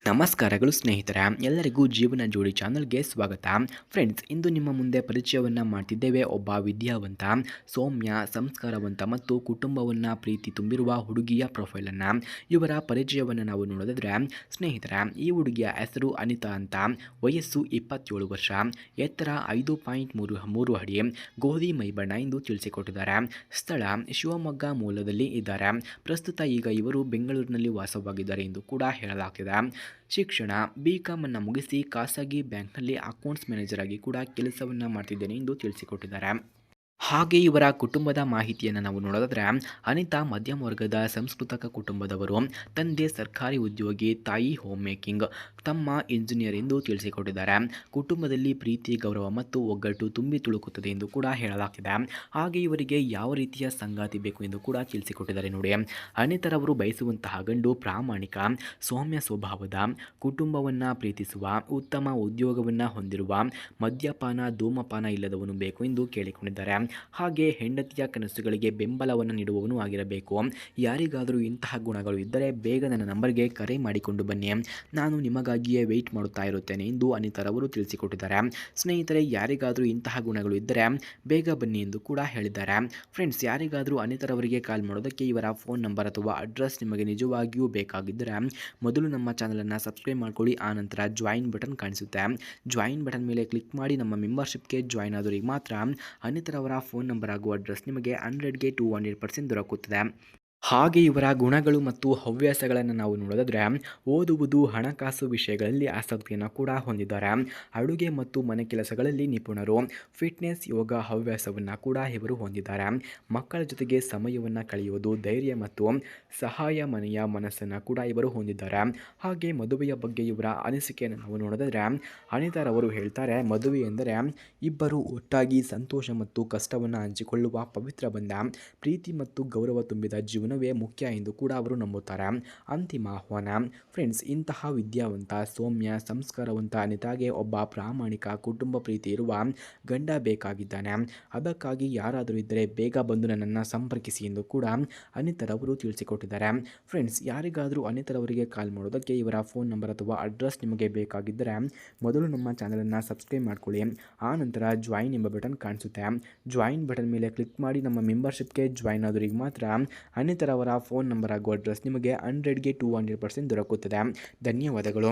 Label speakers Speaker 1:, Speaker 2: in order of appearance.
Speaker 1: ನಮಸ್ಕಾರಗಳು ಸ್ನೇಹಿತರೆ, ಎಲ್ಲರಿಗೂ ಜೀವನ ಜೋಡಿ ಚಾನಲ್ಗೆ ಸ್ವಾಗತ. ಫ್ರೆಂಡ್ಸ್, ಇಂದು ನಿಮ್ಮ ಮುಂದೆ ಪರಿಚಯವನ್ನು ಮಾಡ್ತಿದ್ದೇವೆ ಒಬ್ಬ ವಿದ್ಯಾವಂತ, ಸೌಮ್ಯ, ಸಂಸ್ಕಾರವಂತ ಮತ್ತು ಕುಟುಂಬವನ್ನು ಪ್ರೀತಿ ತುಂಬಿರುವ ಹುಡುಗಿಯ ಪ್ರೊಫೈಲನ್ನು. ಇವರ ಪರಿಚಯವನ್ನು ನಾವು ನೋಡೋದಾದ್ರೆ ಸ್ನೇಹಿತರೆ, ಈ ಹುಡುಗಿಯ ಹೆಸರು ಅನಿತಾ ಅಂತ. ವಯಸ್ಸು 27 ವರ್ಷ, ಎತ್ತರ 5.3 ಅಡಿ, ಗೋಧಿ ಮೈಬಣ್ಣ ಎಂದು ತಿಳಿಸಿಕೊಟ್ಟಿದ್ದಾರೆ. ಸ್ಥಳ ಶಿವಮೊಗ್ಗ ಮೂಲದಲ್ಲಿ ಇದ್ದಾರೆ. ಪ್ರಸ್ತುತ ಈಗ ಇವರು ಬೆಂಗಳೂರಿನಲ್ಲಿ ವಾಸವಾಗಿದ್ದಾರೆ ಎಂದು ಕೂಡ ಹೇಳಲಾಗ್ತಿದೆ. ಶಿಕ್ಷಣ BCom ಅನ್ನು ಮುಗಿಸಿ ಖಾಸಗಿ ಬ್ಯಾಂಕ್ನಲ್ಲಿ ಅಕೌಂಟ್ಸ್ ಮ್ಯಾನೇಜರ್ ಆಗಿ ಕೂಡ ಕೆಲಸವನ್ನು ಮಾಡ್ತಿದ್ದೇನೆ ಎಂದು ತಿಳಿಸಿಕೊಟ್ಟಿದ್ದಾರೆ. ಹಾಗೆ ಇವರ ಕುಟುಂಬದ ಮಾಹಿತಿಯನ್ನು ನಾವು ನೋಡೋದಾದ್ರೆ ಅನಿತಾ ಮಧ್ಯಮ ವರ್ಗದ ಸಂಸ್ಕೃತಕ ಕುಟುಂಬದವರು. ತಂದೆ ಸರ್ಕಾರಿ ಉದ್ಯೋಗಿ, ತಾಯಿ ಹೋಮ್ ಮೇಕಿಂಗ್, ತಮ್ಮ ಇಂಜಿನಿಯರ್ ಎಂದು ತಿಳಿಸಿಕೊಟ್ಟಿದ್ದಾರೆ. ಕುಟುಂಬದಲ್ಲಿ ಪ್ರೀತಿ, ಗೌರವ ಮತ್ತು ಒಗ್ಗಟ್ಟು ತುಂಬಿ ತುಳುಕುತ್ತದೆ ಎಂದು ಕೂಡ ಹೇಳಲಾಗ್ತಿದೆ. ಹಾಗೆ ಇವರಿಗೆ ಯಾವ ರೀತಿಯ ಸಂಗಾತಿ ಬೇಕು ಎಂದು ಕೂಡ ತಿಳಿಸಿಕೊಟ್ಟಿದ್ದಾರೆ ನೋಡಿ. ಅನಿತರವರು ಬಯಸುವಂತಹ ಗಂಡು ಪ್ರಾಮಾಣಿಕ, ಸೌಮ್ಯ ಸ್ವಭಾವದ, ಕುಟುಂಬವನ್ನು ಪ್ರೀತಿಸುವ, ಉತ್ತಮ ಉದ್ಯೋಗವನ್ನು ಹೊಂದಿರುವ, ಮದ್ಯಪಾನ ಧೂಮಪಾನ ಇಲ್ಲದವನು ಬೇಕು ಎಂದು ಕೇಳಿಕೊಂಡಿದ್ದಾರೆ. ಹಾಗೆ ಹೆಂಡತಿಯ ಕನಸುಗಳಿಗೆ ಬೆಂಬಲವನ್ನು ನೀಡುವವನು ಆಗಿರಬೇಕು. ಯಾರಿಗಾದರೂ ಇಂತಹ ಗುಣಗಳು ಇದ್ದರೆ ಬೇಗ ನನ್ನ ನಂಬರ್ಗೆ ಕರೆ ಮಾಡಿಕೊಂಡು ಬನ್ನಿ, ನಾನು ನಿಮಗಾಗಿಯೇ ವೆಯ್ಟ್ ಮಾಡುತ್ತಾ ಇರುತ್ತೇನೆ ಎಂದು ಅನಿತಾರವರು ತಿಳಿಸಿಕೊಟ್ಟಿದ್ದಾರೆ. ಸ್ನೇಹಿತರೆ, ಯಾರಿಗಾದರೂ ಇಂತಹ ಗುಣಗಳು ಇದ್ದರೆ ಬೇಗ ಬನ್ನಿ ಎಂದು ಕೂಡ ಹೇಳಿದ್ದಾರೆ. ಫ್ರೆಂಡ್ಸ್, ಯಾರಿಗಾದರೂ ಅನಿತಾರವರಿಗೆ ಕಾಲ್ ಮಾಡೋದಕ್ಕೆ ಇವರ ಫೋನ್ ನಂಬರ್ ಅಥವಾ ಅಡ್ರೆಸ್ ನಿಮಗೆ ನಿಜವಾಗಿಯೂ ಬೇಕಾಗಿದ್ದರೆ ಮೊದಲು ನಮ್ಮ ಚಾನಲನ್ನು ಸಬ್ಸ್ಕ್ರೈಬ್ ಮಾಡ್ಕೊಳ್ಳಿ. ಆನಂತರ ಜಾಯಿನ್ ಬಟನ್ ಕಾಣಿಸುತ್ತೆ, ಜಾಯಿನ್ ಬಟನ್ ಮೇಲೆ ಕ್ಲಿಕ್ ಮಾಡಿ ನಮ್ಮ ಮೆಂಬರ್ಶಿಪ್ಗೆ ಜಾಯಿನ್ ಆದವರಿಗೆ ಮಾತ್ರ ಅನಿತಾರವರ ಫೋನ್ ನಂಬರ್ ಹಾಗೂ ಅಡ್ರೆಸ್ ನಿಮಗೆ 100ಗೆ 200% ದೊರಕುತ್ತದೆ. ಹಾಗೆ ಇವರ ಗುಣಗಳು ಮತ್ತು ಹವ್ಯಾಸಗಳನ್ನು ನಾವು ನೋಡೋದಾದರೆ ಓದುವುದು, ಹಣಕಾಸು ವಿಷಯಗಳಲ್ಲಿ ಆಸಕ್ತಿಯನ್ನು ಕೂಡ ಹೊಂದಿದ್ದಾರೆ. ಅಡುಗೆ ಮತ್ತು ಮನೆ ಕೆಲಸಗಳಲ್ಲಿ ನಿಪುಣರು, ಫಿಟ್ನೆಸ್, ಯೋಗ ಹವ್ಯಾಸವನ್ನು ಕೂಡ ಇವರು ಹೊಂದಿದ್ದಾರೆ. ಮಕ್ಕಳ ಜೊತೆಗೆ ಸಮಯವನ್ನು ಕಳೆಯುವುದು, ಧೈರ್ಯ ಮತ್ತು ಸಹಾಯ ಮನೆಯ ಮನಸ್ಸನ್ನು ಕೂಡ ಇವರು ಹೊಂದಿದ್ದಾರೆ. ಹಾಗೆ ಮದುವೆಯ ಬಗ್ಗೆ ಇವರ ಅನಿಸಿಕೆಯನ್ನು ನಾವು ನೋಡೋದಾದರೆ ಅನಿತಾರವರು ಹೇಳ್ತಾರೆ, ಮದುವೆ ಎಂದರೆ ಇಬ್ಬರು ಒಟ್ಟಾಗಿ ಸಂತೋಷ ಮತ್ತು ಕಷ್ಟವನ್ನು ಹಂಚಿಕೊಳ್ಳುವ ಪವಿತ್ರ ಬಂಧ. ಪ್ರೀತಿ ಮತ್ತು ಗೌರವ ತುಂಬಿದ ಜೀವನವೇ ಮುಖ್ಯ ಎಂದು ಕೂಡ ಅವರು ನಂಬುತ್ತಾರೆ. ಅಂತಿಮ ಆಹ್ವಾನ. ಫ್ರೆಂಡ್ಸ್, ಇಂತಹ ವಿದ್ಯಾವಂತ, ಸೌಮ್ಯ, ಸಂಸ್ಕಾರವಂತ ಅನಿತಾಗೆ ಒಬ್ಬ ಪ್ರಾಮಾಣಿಕ, ಕುಟುಂಬ ಪ್ರೀತಿ ಇರುವ ಗಂಡ ಬೇಕಾಗಿದ್ದಾನೆ. ಅದಕ್ಕಾಗಿ ಯಾರಾದರೂ ಇದ್ದರೆ ಬೇಗ ಬಂದು ನನ್ನನ್ನು ಸಂಪರ್ಕಿಸಿ ಎಂದು ಕೂಡ ಅನಿತಾರವರು ತಿಳಿಸಿಕೊಟ್ಟಿದ್ದಾರೆ. ಫ್ರೆಂಡ್ಸ್, ಯಾರಿಗಾದರೂ ಅನಿತಾರವರಿಗೆ ಕಾಲ್ ಮಾಡೋದಕ್ಕೆ ಇವರ ಫೋನ್ ನಂಬರ್ ಅಥವಾ ಅಡ್ರೆಸ್ ನಿಮಗೆ ಬೇಕಾಗಿದ್ದರೆ ಮೊದಲು ನಮ್ಮ ಚಾನಲನ್ನು ಸಬ್ಸ್ಕ್ರೈಬ್ ಮಾಡ್ಕೊಳ್ಳಿ. ಆನಂತರ ಜಾಯಿನ್ ಎಂಬ ಬಟನ್ ಕಾಣಿಸುತ್ತೆ, ಜಾಯಿನ್ ಬಟನ್ ಮೇಲೆ ಕ್ಲಿಕ್ ಮಾಡಿ ನಮ್ಮ ಮೆಂಬರ್ಶಿಪ್ಗೆ ಜಾಯಿನ್ ಆದವರಿಗೆ ಮಾತ್ರ ಅನಿತಾರವರ ಫೋನ್ ನಂಬರ್ ಹಾಗೂ ಅಡ್ರೆಸ್ ನಿಮಗೆ 100ಗೆ 200% ದೊರಕುತ್ತದೆ. ಧನ್ಯವಾದಗಳು.